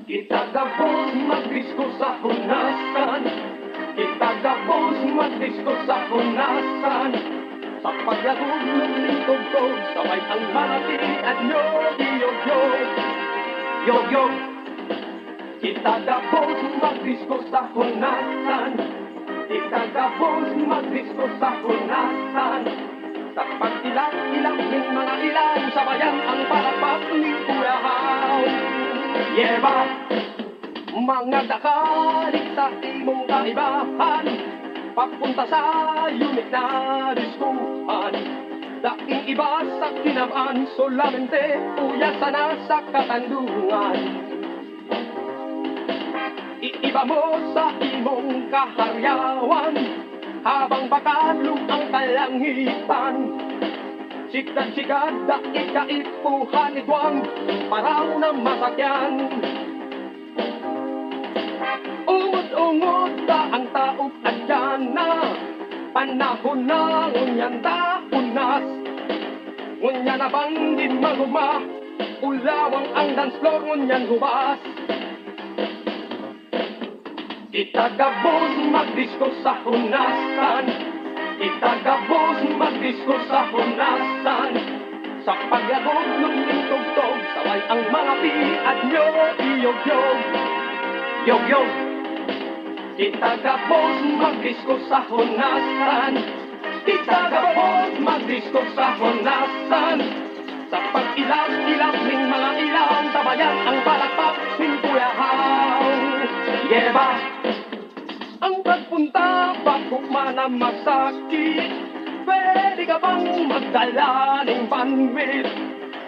Itagapos magdisko sa hunasan, itagapos magdisko sa hunasan. Sa paglagog ng lingkog-tog, sabay ang malaki at yog-yog-yog, yog-yog. Itagapos magdisko sa hunasan, itagapos magdisko sa hunasan. Sa pagtilak-tilak ng mga ilan, sabayan ang palakpak ni Kurahaw. Yeba, mga dakalik sa imong kaibahan, papunta sa unit na diskuhan. Daing iba sa kinaban, solamente uya sana sa katandungan. Iiba mo sa imong kaharyawan, habang bakalong ang kalangitan. Sikat-sikat da ikaipuhan iguang paraw na masakyan. Ungod-ungod da ang taog adyan na panahon na ngunyan dahunas. Ngunya na bang di maguma, ulawang ang dance floor ngunyan hubas. Itagabos magdisko sa hunasan, itagabos magdisko sa hunasan. Sa paglagog ng lingkog-tog, sabay ang mga piat nyo, iyog-yog, yog-yog. Itagabos magdisko sa hunasan, itagabos magdisko sa hunasan. Sa pag-ilap-ilap ng mga ilaw, sabayan ang palakpak ng Kurahaw. Yeba, ang pagpunta bakit man ang masakit, pwede ka bang magdala ng bandwidth?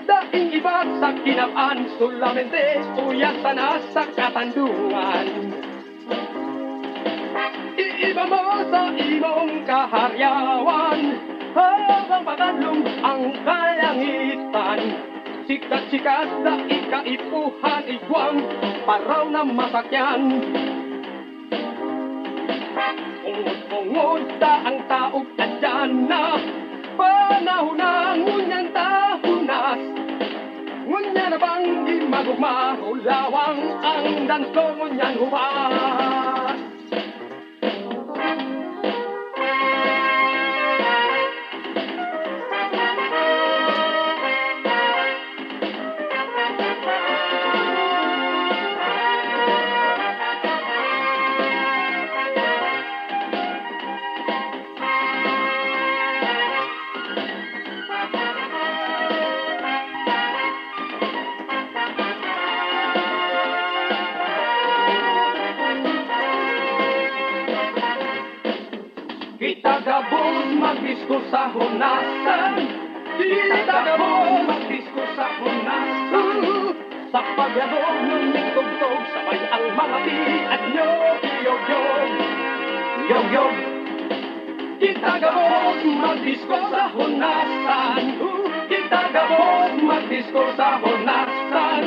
Daing iba sa kinabaan, solamente uya sana sa katandungan. Iiba mo sa imong kaharyawan, habang patalong ang kalangitan. Sikat-sikat na ikaipuhan iguang paraw na masakyan. Ungod-ungod da ang taog adyan na panahon na ngunyan dahunas. Ngunya na bang di magugma, ulawang ang danso ngunyan hubas. Itagabos magdisko sa hunasan, itagabos magdisko sa hunasan. Sa paglagog ng lingkog-tog, sabay ang mga piat nyo, iyog-yog, yog-yog. Itagabos magdisko sa hunasan, itagabos magdisko sa hunasan.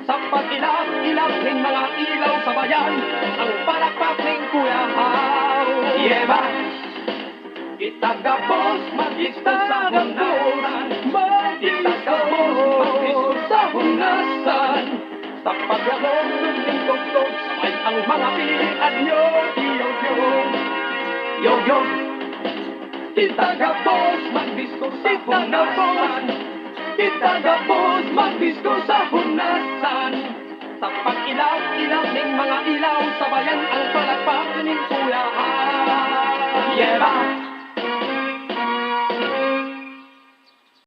Sa pag-ilap-ilap ng mga ilaw, sabayan ang palakpak ng Kurahaw. Yeba, itagabos magdisko sa hunasan, itagabos magdisko sa hunasan. Sa paglagog ng lingkog-tog, sabay ang mga piat nyo, iyog-yog, yog-yog. Itagabos magdisko sa hunasan, itagabos magdisko sa hunasan. Sa pag-ilaw-ilaw ng mga ilaw, sabayan ang